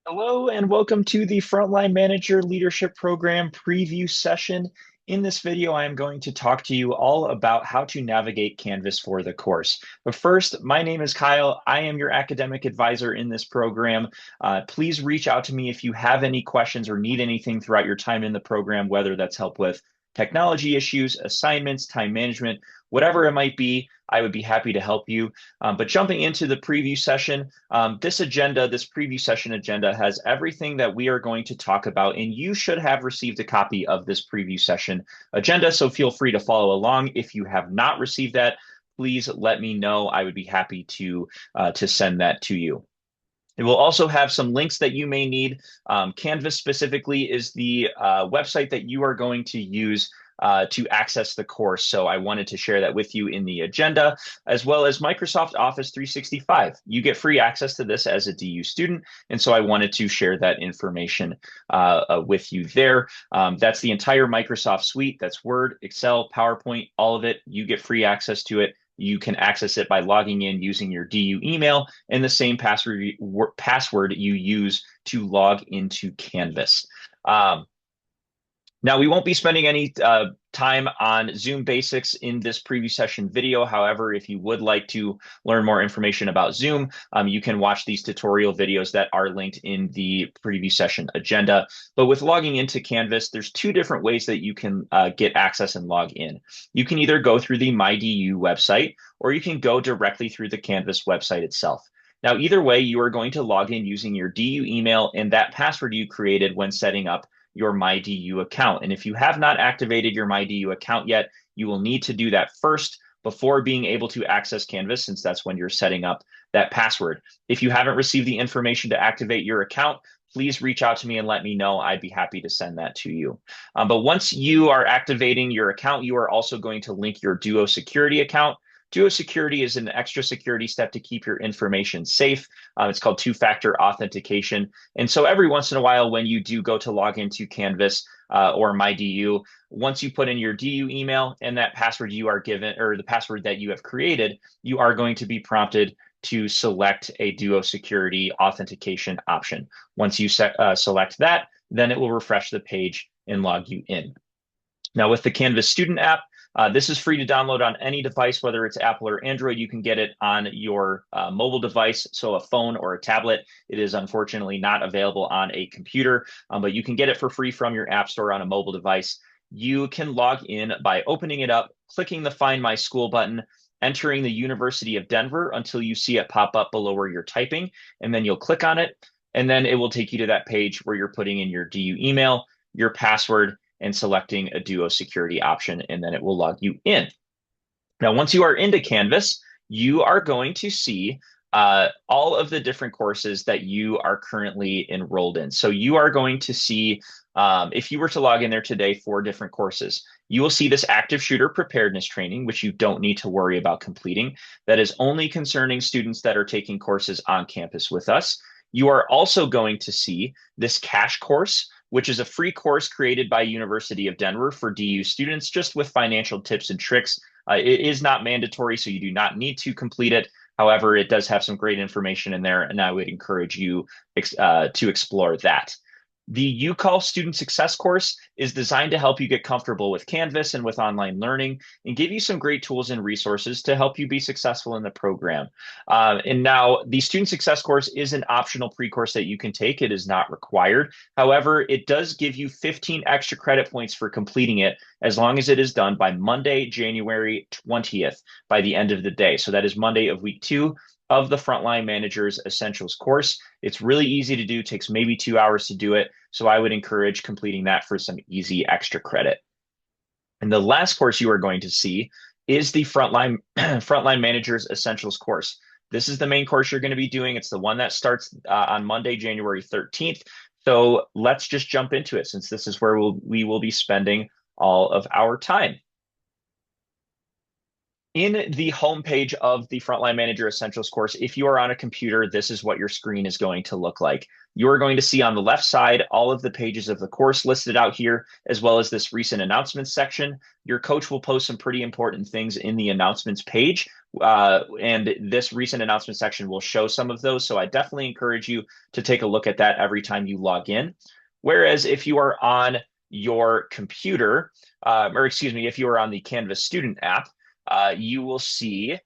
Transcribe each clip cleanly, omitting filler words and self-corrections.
Hello and welcome to the Frontline Manager Leadership Program preview session. In this video, I am going to talk to you all about how to navigate Canvas for the course. But first, my name is Kyle. I am your academic advisor in this program. Please reach out to me if you have any questions or need anything throughout your time in the program, whether that's help with technology issues, assignments, time management, whatever it might be. I would be happy to help you. But jumping into the preview session, this preview session agenda has everything that we are going to talk about, and you should have received a copy of this preview session agenda, so feel free to follow along. If you have not received that, please let me know. I would be happy to send that to you. It will also have some links that you may need. Canvas specifically is the website that you are going to use to access the course. So I wanted to share that with you in the agenda, as well as Microsoft Office 365. You get free access to this as a DU student, and so I wanted to share that information with you there. That's the entire Microsoft suite. That's Word, Excel, PowerPoint, all of it. You get free access to it. You can access it by logging in using your DU email and the same password you use to log into Canvas. Now, we won't be spending any time on Zoom basics in this preview session video. However, if you would like to learn more information about Zoom, you can watch these tutorial videos that are linked in the preview session agenda. But with logging into Canvas, there's two different ways that you can get access and log in. You can either go through the MyDU website, or you can go directly through the Canvas website itself. Now, either way, you are going to log in using your DU email and that password you created when setting up your MyDU account. And if you have not activated your MyDU account yet, you will need to do that first before being able to access Canvas, since that's when you're setting up that password. If you haven't received the information to activate your account, please reach out to me and let me know. I'd be happy to send that to you. But once you are activating your account, you are also going to link your Duo security account. Duo security is an extra security step to keep your information safe. It's called two-factor authentication. And so every once in a while, when you do go to log into Canvas or MyDU, once you put in your DU email and that password you are given, or the password that you have created, you are going to be prompted to select a Duo security authentication option. Once you select that, then it will refresh the page and log you in. Now, with the Canvas student app, this is free to download on any device, whether it's Apple or Android. You can get it on your mobile device, so a phone or a tablet. It is unfortunately not available on a computer, but you can get it for free from your app store on a mobile device. You can log in by opening it up, clicking the Find My School button, entering the University of Denver until you see it pop up below where you're typing, and then you'll click on it, and then it will take you to that page where you're putting in your DU email, your password, and selecting a Duo security option, and then it will log you in. Now, once you are into Canvas, you are going to see all of the different courses that you are currently enrolled in. So you are going to see, if you were to log in there today, 4 different courses. You will see this active shooter preparedness training, which you don't need to worry about completing. That is only concerning students that are taking courses on campus with us. You are also going to see this cash course, which is a free course created by University of Denver for DU students, just with financial tips and tricks. It is not mandatory, so you do not need to complete it. However, it does have some great information in there, and I would encourage you to explore that. The UCall Student Success course is designed to help you get comfortable with Canvas and with online learning and give you some great tools and resources to help you be successful in the program. And now the Student Success course is an optional pre-course that you can take. It is not required. However, it does give you 15 extra credit points for completing it as long as it is done by Monday, January 20th by the end of the day. So that is Monday of week 2 of the Frontline Managers Essentials course. It's really easy to do, takes maybe 2 hours to do it. So I would encourage completing that for some easy extra credit. And the last course you are going to see is the Frontline Managers Essentials course. This is the main course you're going to be doing. It's the one that starts on Monday, January 13th. So let's just jump into it, since this is where we will be spending all of our time. In the homepage of the Frontline Manager Essentials course, if you are on a computer, this is what your screen is going to look like. You are going to see on the left side all of the pages of the course listed out here, as well as this recent announcements section. Your coach will post some pretty important things in the announcements page, and this recent announcement section will show some of those. So I definitely encourage you to take a look at that every time you log in. Whereas if you are on your computer, or excuse me, if you are on the Canvas student app, you will see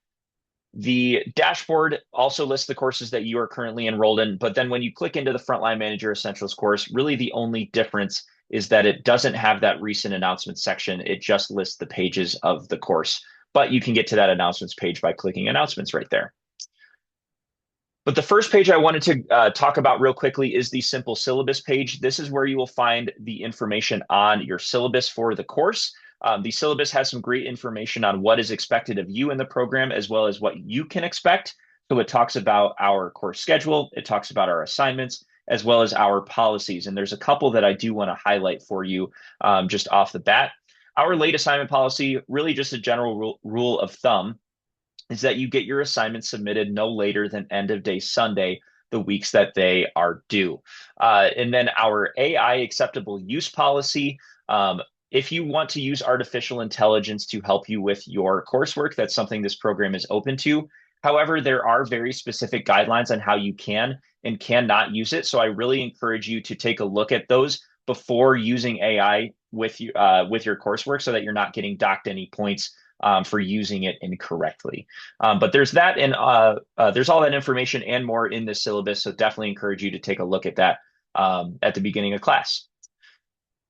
the dashboard also lists the courses that you are currently enrolled in. But then when you click into the Frontline Manager Essentials course, really the only difference is that it doesn't have that recent announcements section. It just lists the pages of the course. But you can get to that announcements page by clicking announcements right there. But the first page I wanted to talk about real quickly is the simple syllabus page. This is where you will find the information on your syllabus for the course. The syllabus has some great information on what is expected of you in the program, as well as what you can expect. So it talks about our course schedule, it talks about our assignments, as well as our policies. And there's a couple that I do want to highlight for you just off the bat. Our late assignment policy, really just a general rule of thumb, is that you get your assignments submitted no later than end of day Sunday, the weeks that they are due. And then our AI acceptable use policy, if you want to use artificial intelligence to help you with your coursework, that's something this program is open to. However, there are very specific guidelines on how you can and cannot use it. So I really encourage you to take a look at those before using AI with your coursework so that you're not getting docked any points for using it incorrectly. But there's that, and there's all that information and more in the syllabus. So definitely encourage you to take a look at that at the beginning of class.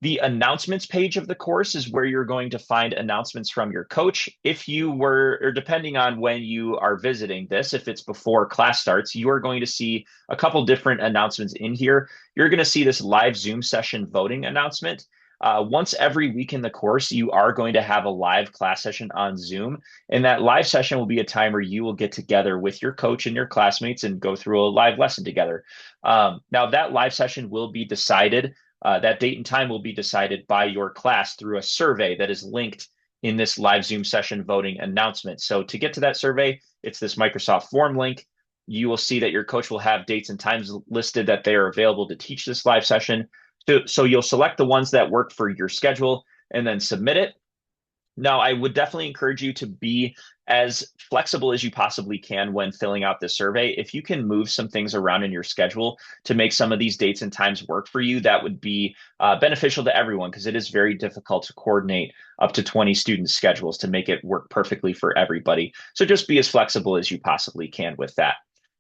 The announcements page of the course is where you're going to find announcements from your coach. If you were, or depending on when you are visiting this, if it's before class starts, you are going to see a couple different announcements in here. You're going to see this live Zoom session voting announcement. Once every week in the course, you are going to have a live class session on Zoom. And that live session will be a time where you will get together with your coach and your classmates and go through a live lesson together. Now, that live session will be decided. That date and time will be decided by your class through a survey that is linked in this live Zoom session voting announcement. So to get to that survey, it's this Microsoft form link. You will see that your coach will have dates and times listed that they are available to teach this live session. So you'll select the ones that work for your schedule and then submit it. Now, I would definitely encourage you to be as flexible as you possibly can when filling out this survey. If you can move some things around in your schedule to make some of these dates and times work for you, that would be beneficial to everyone, because it is very difficult to coordinate up to 20 students' schedules to make it work perfectly for everybody. So just be as flexible as you possibly can with that.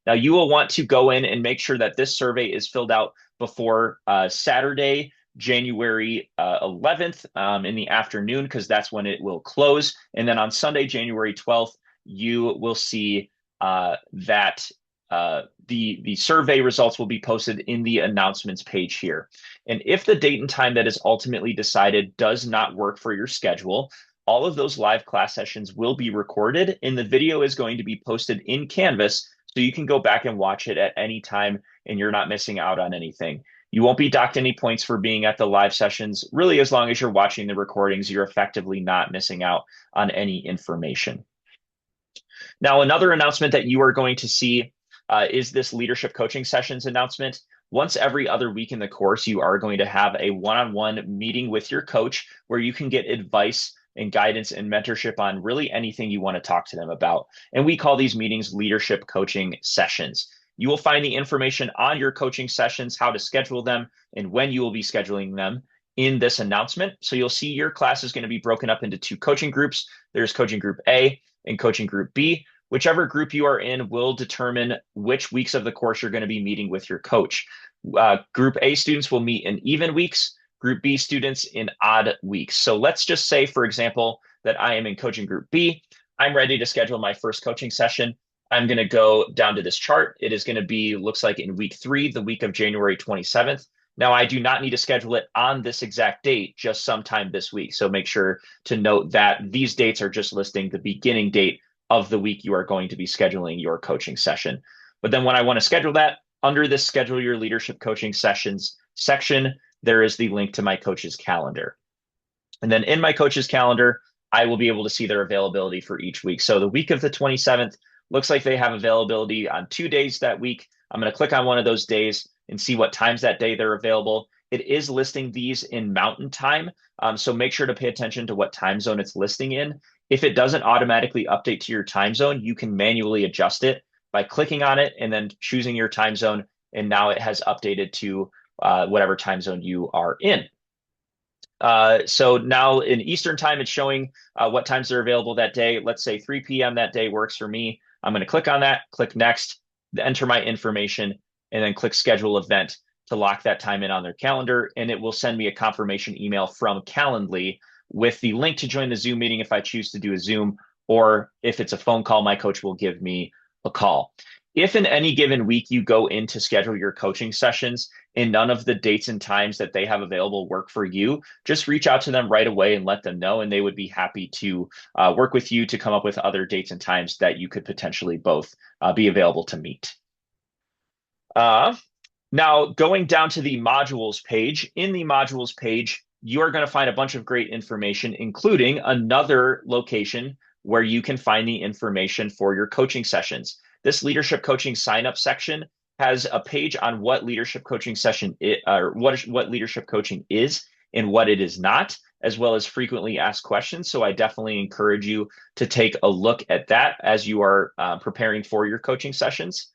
Now, you will want to go in and make sure that this survey is filled out before Saturday, January 11th in the afternoon, because that's when it will close. And then on Sunday, January 12th, you will see that the survey results will be posted in the announcements page here. And if the date and time that is ultimately decided does not work for your schedule, all of those live class sessions will be recorded, and the video is going to be posted in Canvas, so you can go back and watch it at any time and you're not missing out on anything. You won't be docked any points for being at the live sessions. Really, as long as you're watching the recordings, you're effectively not missing out on any information. Now, another announcement that you are going to see is this leadership coaching sessions announcement. Once every other week in the course, you are going to have a one-on-one meeting with your coach where you can get advice and guidance and mentorship on really anything you want to talk to them about. And we call these meetings leadership coaching sessions. You will find the information on your coaching sessions, how to schedule them, and when you will be scheduling them in this announcement. So you'll see your class is going to be broken up into two coaching groups. There's coaching group A and coaching group B. Whichever group you are in will determine which weeks of the course you're going to be meeting with your coach. Group A students will meet in even weeks, Group B students in odd weeks. So let's just say, for example, that I am in coaching group B. I'm ready to schedule my first coaching session. I'm going to go down to this chart. It is going to be, looks like in week 3, the week of January 27th. Now, I do not need to schedule it on this exact date, just sometime this week. So make sure to note that these dates are just listing the beginning date of the week you are going to be scheduling your coaching session. But then when I want to schedule that, under this schedule your leadership coaching sessions section, there is the link to my coach's calendar. And then in my coach's calendar, I will be able to see their availability for each week. So the week of the 27th looks like they have availability on 2 days that week. I'm going to click on one of those days and see what times that day they're available. It is listing these in Mountain Time, so make sure to pay attention to what time zone it's listing in. If it doesn't automatically update to your time zone, you can manually adjust it by clicking on it and then choosing your time zone, and now it has updated to whatever time zone you are in. So now in Eastern time, it's showing what times they're available that day. Let's say 3 p.m. that day works for me. I'm going to click on that, click next, enter my information, and then click schedule event to lock that time in on their calendar. And it will send me a confirmation email from Calendly with the link to join the Zoom meeting if I choose to do a Zoom, or if it's a phone call, my coach will give me a call. If in any given week you go in to schedule your coaching sessions and none of the dates and times that they have available work for you, just reach out to them right away and let them know, and they would be happy to work with you to come up with other dates and times that you could potentially both be available to meet. Now, going down to the modules page, in the modules page, you are going to find a bunch of great information, including another location where you can find the information for your coaching sessions. This leadership coaching sign up section has a page on what leadership coaching session or what leadership coaching is and what it is not, as well as frequently asked questions. So I definitely encourage you to take a look at that as you are preparing for your coaching sessions.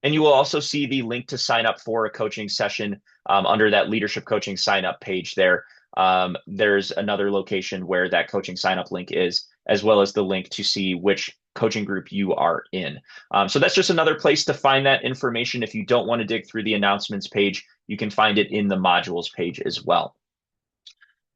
And you will also see the link to sign up for a coaching session under that leadership coaching sign up page there. There's another location where that coaching sign up link is, as well as the link to see which coaching group you are in. So that's just another place to find that information. If you don't want to dig through the announcements page, you can find it in the modules page as well.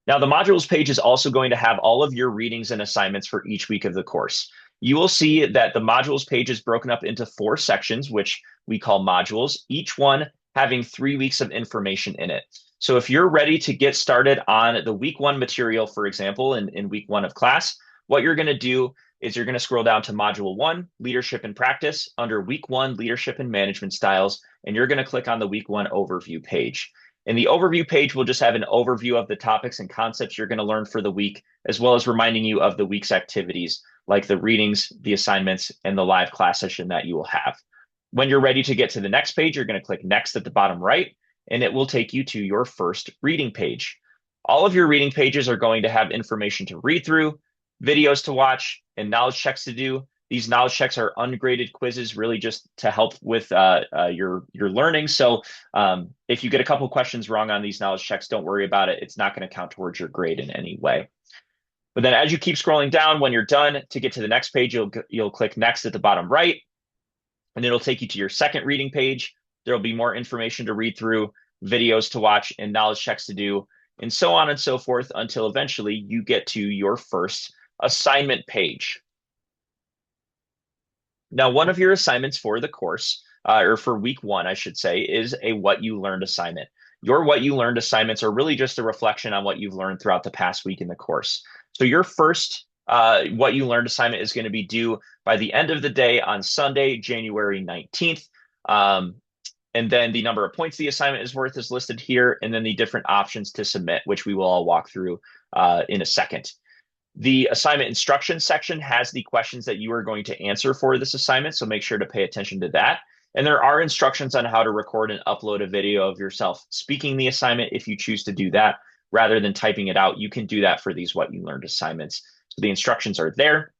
Now, the modules page is also going to have all of your readings and assignments for each week of the course. You will see that the modules page is broken up into 4 sections, which we call modules, each one having 3 weeks of information in it. So if you're ready to get started on the week 1 material, for example, in week 1 of class, what you're going to do is you're going to scroll down to module 1, leadership and practice, under week 1, leadership and management styles, and you're going to click on the week 1 overview page. And the overview page will just have an overview of the topics and concepts you're going to learn for the week, as well as reminding you of the week's activities, like the readings, the assignments, and the live class session that you will have. When you're ready to get to the next page, you're going to click next at the bottom right, and it will take you to your first reading page. All of your reading pages are going to have information to read through, videos to watch, and knowledge checks to do. These knowledge checks are ungraded quizzes, really just to help with your learning. So if you get a couple of questions wrong on these knowledge checks, don't worry about it. It's not going to count towards your grade in any way. But then as you keep scrolling down, when you're done, to get to the next page, you'll click next at the bottom right, and it'll take you to your second reading page. There'll be more information to read through, videos to watch, and knowledge checks to do, and so on and so forth until eventually you get to your first assignment page. Now, one of your assignments for the course, or for week 1, I should say, is a what you learned assignment. Your what you learned assignments are really just a reflection on what you've learned throughout the past week in the course. So your first what you learned assignment is going to be due by the end of the day on Sunday, January 19th. And then the number of points the assignment is worth is listed here, and then the different options to submit, which we will all walk through in a second. The assignment instructions section has the questions that you are going to answer for this assignment, so make sure to pay attention to that. And there are instructions on how to record and upload a video of yourself speaking the assignment if you choose to do that. Rather than typing it out, you can do that for these what you learned assignments. So the instructions are there.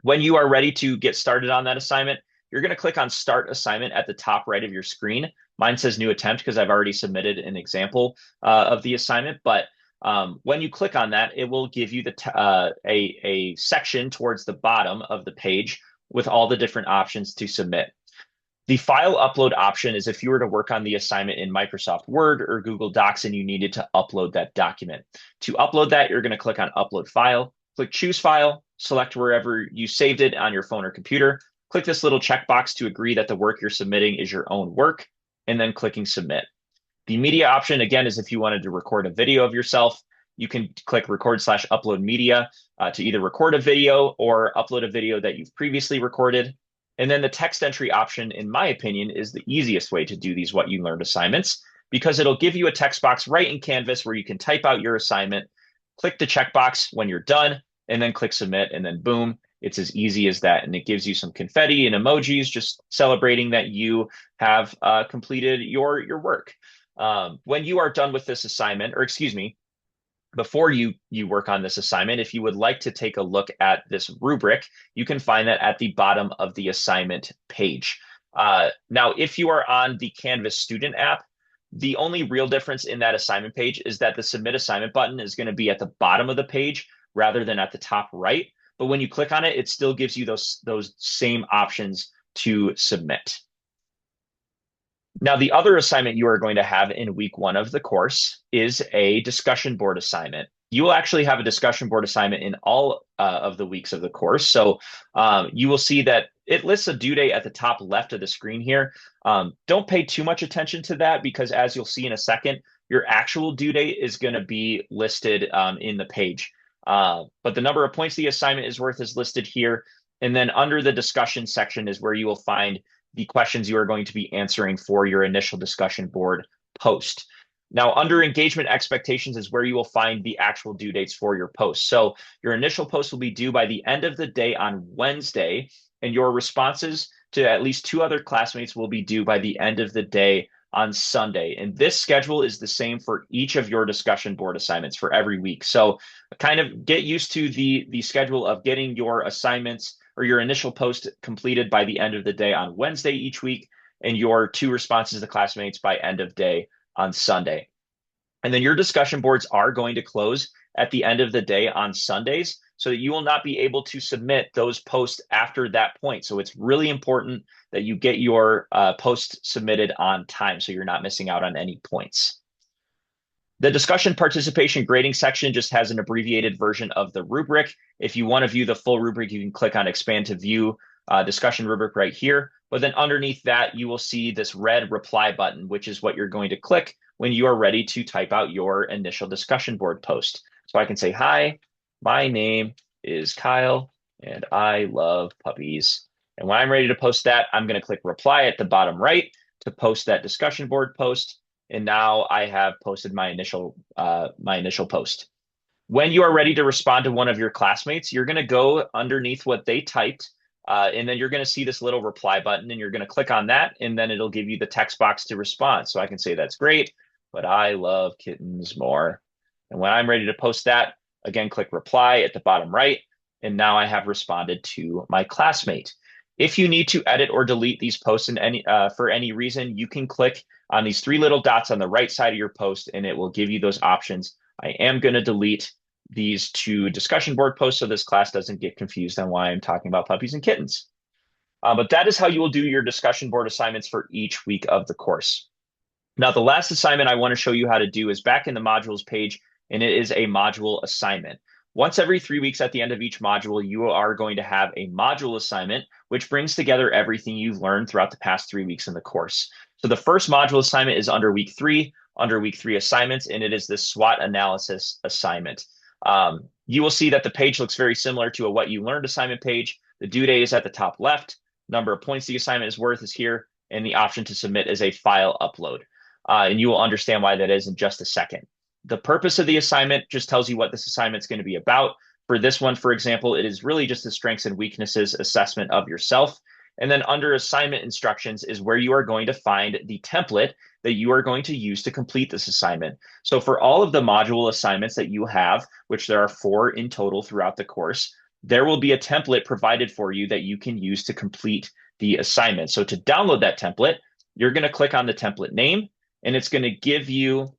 When you are ready to get started on that assignment, you're going to click on Start Assignment at the top right of your screen. Mine says New Attempt because I've already submitted an example of the assignment, but when you click on that, it will give you a section towards the bottom of the page with all the different options to submit. The file upload option is if you were to work on the assignment in Microsoft Word or Google Docs and you needed to upload that document. To upload that, you're going to click on Upload File, click Choose File, select wherever you saved it on your phone or computer, click this little checkbox to agree that the work you're submitting is your own work, and then clicking Submit. The media option, again, is if you wanted to record a video of yourself, you can click Record/Upload Media to either record a video or upload a video that you've previously recorded. And then the text entry option, in my opinion, is the easiest way to do these what you learned assignments because it'll give you a text box right in Canvas where you can type out your assignment, click the checkbox when you're done, and then click submit, and then boom, it's as easy as that. And it gives you some confetti and emojis just celebrating that you have completed your work. When you are done with this assignment, or excuse me, before you work on this assignment, if you would like to take a look at this rubric, you can find that at the bottom of the assignment page. Now, if you are on the Canvas student app, the only real difference in that assignment page is that the submit assignment button is going to be at the bottom of the page rather than at the top right. But when you click on it, it still gives you those same options to submit. Now, the other assignment you are going to have in week 1 of the course is a discussion board assignment. You will actually have a discussion board assignment in all of the weeks of the course. So you will see that it lists a due date at the top left of the screen here. Don't pay too much attention to that because, as you'll see in a second, your actual due date is going to be listed in the page. But the number of points the assignment is worth is listed here. And then under the discussion section is where you will find the questions you are going to be answering for your initial discussion board post. Now, under engagement expectations is where you will find the actual due dates for your post. So your initial post will be due by the end of the day on Wednesday, and your responses to at least 2 other classmates will be due by the end of the day on Sunday. And this schedule is the same for each of your discussion board assignments for every week. So kind of get used to the schedule of getting your assignments or your initial post completed by the end of the day on Wednesday each week, and your 2 responses to classmates by end of day on Sunday. And then your discussion boards are going to close at the end of the day on Sundays, so that you will not be able to submit those posts after that point. So it's really important that you get your post submitted on time so you're not missing out on any points. The discussion participation grading section just has an abbreviated version of the rubric. If you want to view the full rubric, you can click on expand to view discussion rubric right here. But then underneath that, you will see this red reply button, which is what you're going to click when you are ready to type out your initial discussion board post. So I can say, hi, my name is Kyle, and I love puppies. And when I'm ready to post that, I'm going to click reply at the bottom right to post that discussion board post. And now I have posted my initial post. When you are ready to respond to one of your classmates, you're going to go underneath what they typed, and then you're going to see this little reply button, and you're going to click on that, and then it'll give you the text box to respond. So I can say, that's great, but I love kittens more. And when I'm ready to post that, again, click reply at the bottom right, and now I have responded to my classmate. If you need to edit or delete these posts for any reason, you can click on these 3 little dots on the right side of your post, and it will give you those options. I am going to delete these 2 discussion board posts so this class doesn't get confused on why I'm talking about puppies and kittens. But that is how you will do your discussion board assignments for each week of the course. Now, the last assignment I want to show you how to do is back in the modules page, and it is a module assignment. Once every 3 weeks at the end of each module, you are going to have a module assignment, which brings together everything you've learned throughout the past 3 weeks in the course. So the first module assignment is under week 3 assignments, and it is the SWOT analysis assignment. You will see that the page looks very similar to a what you learned assignment page. The due date is at the top left. Number of points the assignment is worth is here, and the option to submit is a file upload. And you will understand why that is in just a second. The purpose of the assignment just tells you what this assignment is going to be about. For this one, for example, it is really just a strengths and weaknesses assessment of yourself. And then under assignment instructions is where you are going to find the template that you are going to use to complete this assignment. So for all of the module assignments that you have, which there are 4 in total throughout the course, there will be a template provided for you that you can use to complete the assignment. So to download that template, you're going to click on the template name, and it's going to give you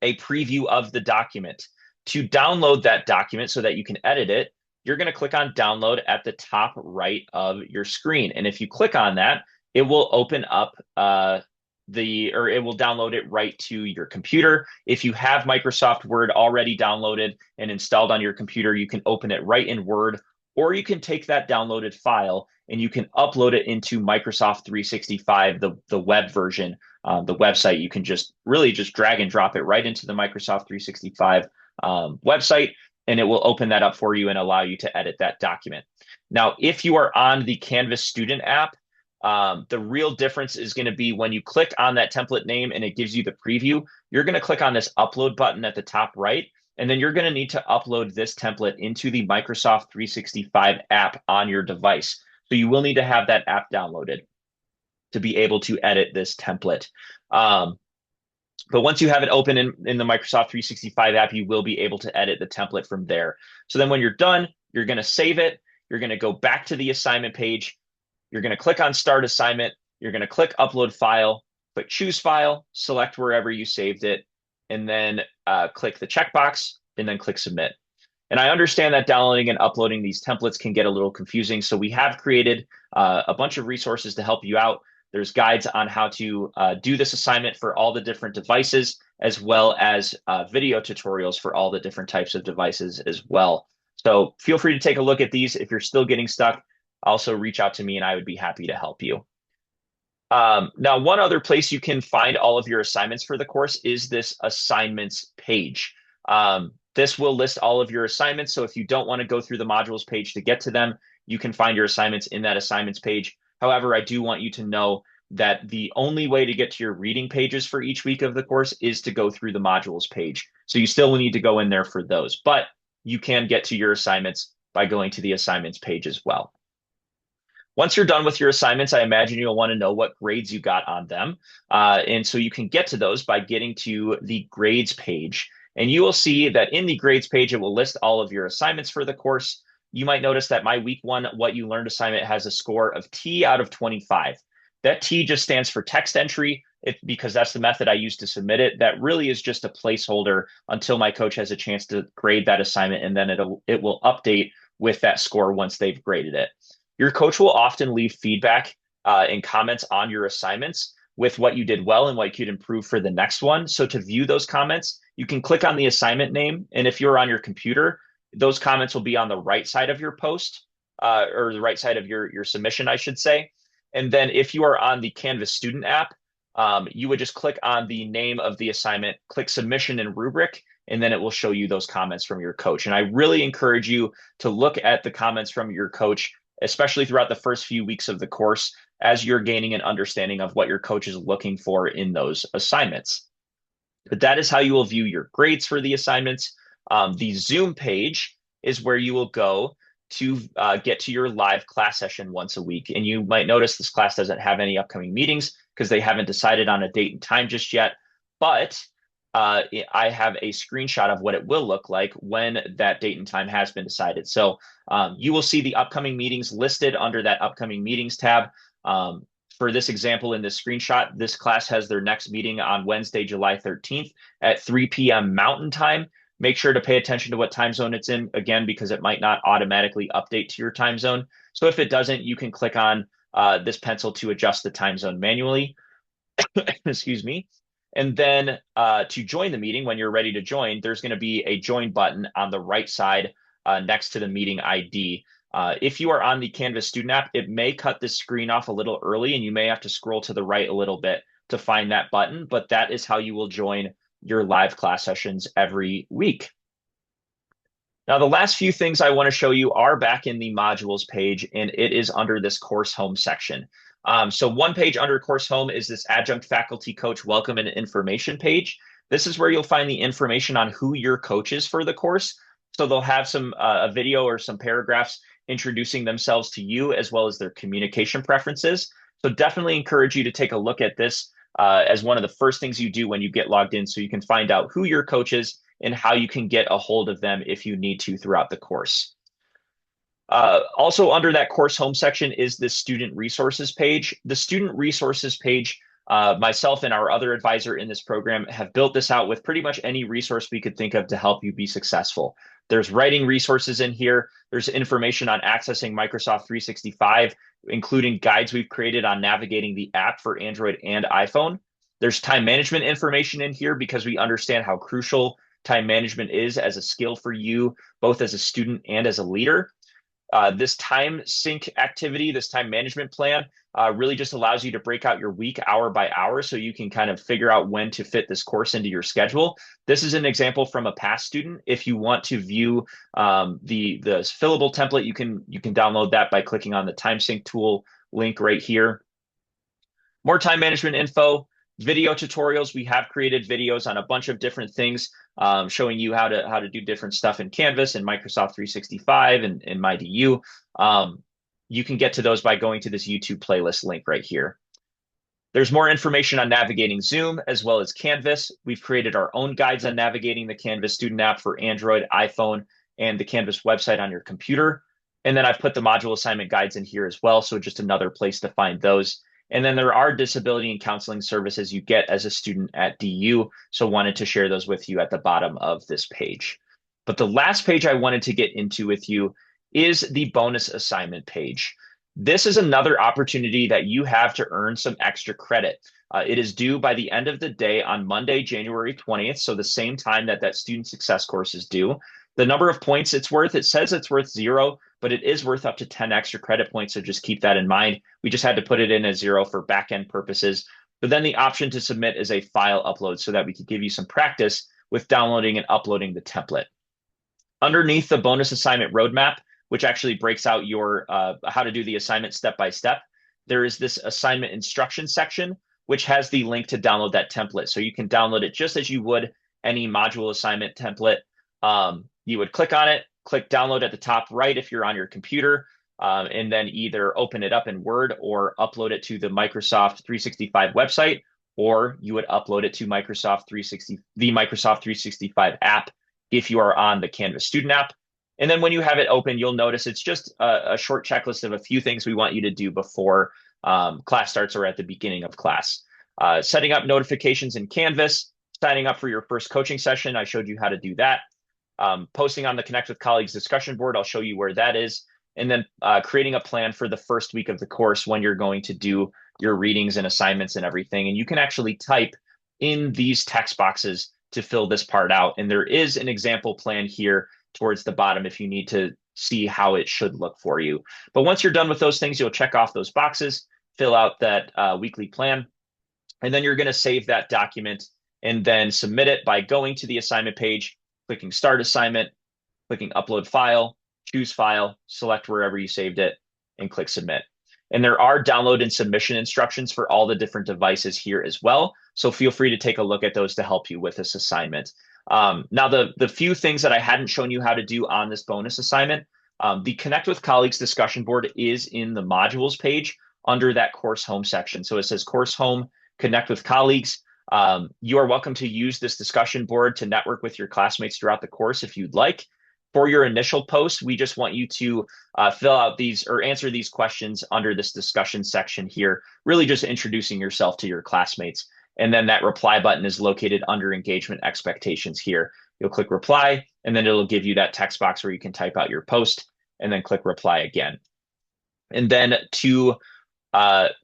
a preview of the document. To download that document so that you can edit it, you're going to click on download at the top right of your screen. And if you click on that, it will open up it will download it right to your computer. If you have Microsoft Word already downloaded and installed on your computer, you can open it right in Word, or you can take that downloaded file and you can upload it into Microsoft 365, the web version, the website. You can just drag and drop it right into the Microsoft 365 website, and it will open that up for you and allow you to edit that document. Now, if you are on the Canvas student app, the real difference is going to be when you click on that template name and it gives you the preview, you're going to click on this upload button at the top right, And then you're going to need to upload this template into the Microsoft 365 app on your device. So you will need to have that app downloaded to be able to edit this template. Um, but once you have it open in the Microsoft 365 app, you will be able to edit the template from there. So then when you're done, you're going to save it. You're going to go back to the assignment page. You're going to click on Start Assignment. You're going to click Upload File, click Choose File, select wherever you saved it, and then click the checkbox, and then click Submit. And I understand that downloading and uploading these templates can get a little confusing. So we have created a bunch of resources to help you out. There's guides on how to do this assignment for all the different devices, as well as video tutorials for all the different types of devices as well. So feel free to take a look at these. If you're still getting stuck, also reach out to me and I would be happy to help you. Now, one other place you can find all of your assignments for the course is this assignments page. This will list all of your assignments. So if you don't want to go through the modules page to get to them, you can find your assignments in that assignments page. However, I do want you to know that the only way to get to your reading pages for each week of the course is to go through the modules page. So you still need to go in there for those, but you can get to your assignments by going to the assignments page as well. Once you're done with your assignments, I imagine you'll want to know what grades you got on them. And so you can get to those by getting to the grades page. And you will see that in the grades page, it will list all of your assignments for the course. You might notice that my week one, what you learned assignment has a score of T out of 25. That T just stands for text entry because that's the method I use to submit it. That really is just a placeholder until my coach has a chance to grade that assignment, and then it will update with that score once they've graded it. Your coach will often leave feedback and comments on your assignments with what you did well and what you could improve for the next one. So to view those comments, you can click on the assignment name. And if you're on your computer, those comments will be on the right side of your post or the right side of your submission, I should say. And then if you are on the Canvas student app, you would just click on the name of the assignment, click submission and rubric, and then it will show you those comments from your coach. And I really encourage you to look at the comments from your coach, especially throughout the first few weeks of the course, as you're gaining an understanding of what your coach is looking for in those assignments. But that is how you will view your grades for the assignments. The Zoom page is where you will go to get to your live class session once a week. And you might notice this class doesn't have any upcoming meetings because they haven't decided on a date and time just yet. But I have a screenshot of what it will look like when that date and time has been decided. So you will see the upcoming meetings listed under that upcoming meetings tab. For this example, in this screenshot, this class has their next meeting on Wednesday, July 13th at 3 p.m. Mountain Time. Make sure to pay attention to what time zone it's in, again, because it might not automatically update to your time zone. So if it doesn't, you can click on this pencil to adjust the time zone manually. Excuse me. And then to join the meeting, when you're ready to join, there's going to be a join button on the right side next to the meeting ID. If you are on the Canvas student app, it may cut this screen off a little early and you may have to scroll to the right a little bit to find that button, but that is how you will join your live class sessions every week. Now, the last few things I want to show you are back in the modules page, and it is under this course home section. So one page under course home is this adjunct faculty coach welcome and information page. This is where you'll find the information on who your coach is for the course. So they'll have some a video or some paragraphs introducing themselves to you as well as their communication preferences. So definitely encourage you to take a look at this as one of the first things you do when you get logged in so you can find out who your coach is and how you can get a hold of them if you need to throughout the course. Also under that course home section is the student resources page. The student resources page, myself and our other advisor in this program have built this out with pretty much any resource we could think of to help you be successful. There's writing resources in here. There's information on accessing Microsoft 365, including guides we've created on navigating the app for Android and iPhone. There's time management information in here because we understand how crucial time management is as a skill for you, both as a student and as a leader. This time sync activity, this time management plan, really just allows you to break out your week hour by hour so you can kind of figure out when to fit this course into your schedule. This is an example from a past student. If you want to view the fillable template, you can download that by clicking on the time sync tool link right here. More time management info. Video tutorials, we have created videos on a bunch of different things, showing you how to do different stuff in Canvas and Microsoft 365 and MyDU. You can get to those by going to this YouTube playlist link right here. There's more information on navigating Zoom as well as Canvas. We've created our own guides on navigating the Canvas student app for Android, iPhone, and the Canvas website on your computer. And then I've put the module assignment guides in here as well, so just another place to find those. And then there are disability and counseling services you get as a student at DU, so wanted to share those with you at the bottom of this page. But the last page I wanted to get into with you is the bonus assignment page. This is another opportunity that you have to earn some extra credit. It is due by the end of the day on Monday, January 20th, so the same time that that student success course is due. The number of points it's worth, it says it's worth 0, but it is worth up to 10 extra credit points, so just keep that in mind. We just had to put it in as 0 for back-end purposes. But then the option to submit is a file upload so that we could give you some practice with downloading and uploading the template. Underneath the bonus assignment roadmap, which actually breaks out your how to do the assignment step by step, there is this assignment instruction section, which has the link to download that template. So you can download it just as you would any module assignment template. You would click on it, click download at the top right if you're on your computer, and then either open it up in Word or upload it to the Microsoft 365 website, or you would upload it to the Microsoft 365 app if you are on the Canvas student app. And then when you have it open, you'll notice it's just a short checklist of a few things we want you to do before class starts or at the beginning of class. Setting up notifications in Canvas, signing up for your first coaching session. I showed you how to do that. Posting on the Connect with Colleagues discussion board. I'll show you where that is. And then creating a plan for the first week of the course when you're going to do your readings and assignments and everything. And you can actually type in these text boxes to fill this part out. And there is an example plan here towards the bottom if you need to see how it should look for you. But once you're done with those things, you'll check off those boxes, fill out that weekly plan, and then you're going to save that document and then submit it by going to the assignment page, clicking Start Assignment, clicking Upload File, choose File, select wherever you saved it, and click Submit. And there are download and submission instructions for all the different devices here as well. So feel free to take a look at those to help you with this assignment. Now, the few things that I hadn't shown you how to do on this bonus assignment, the Connect with Colleagues discussion board is in the modules page under that course home section. So it says course home, Connect with Colleagues. You are welcome to use this discussion board to network with your classmates throughout the course if you'd like. For your initial post, we just want you to fill out these or answer these questions under this discussion section here, really just introducing yourself to your classmates. And then that reply button is located under engagement expectations here. You'll click reply, and then it'll give you that text box where you can type out your post and then click reply again. And then to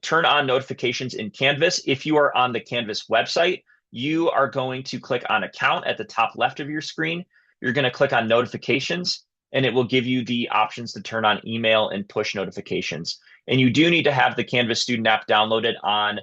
turn on notifications in Canvas, if you are on the Canvas website, you are going to click on account at the top left of your screen. You're going to click on notifications, and it will give you the options to turn on email and push notifications. And you do need to have the Canvas student app downloaded on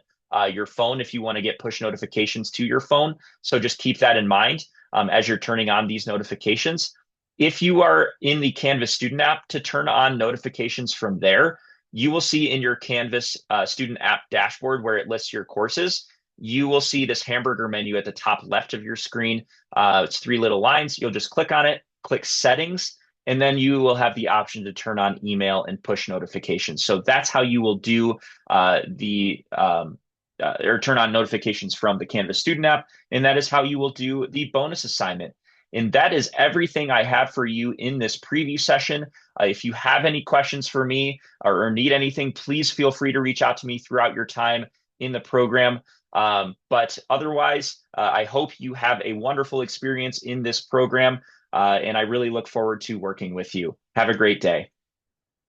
your phone if you want to get push notifications to your phone. So just keep that in mind as you're turning on these notifications. If you are in the Canvas student app, to turn on notifications from there, you will see in your Canvas student app dashboard where it lists your courses, you will see this hamburger menu at the top left of your screen. It's 3 little lines. You'll just click on it, click settings, and then you will have the option to turn on email and push notifications. So that's how you will do or turn on notifications from the Canvas student app. And that is how you will do the bonus assignment. And that is everything I have for you in this preview session. If you have any questions for me or need anything, please feel free to reach out to me throughout your time in the program. But otherwise, I hope you have a wonderful experience in this program. And I really look forward to working with you. Have a great day.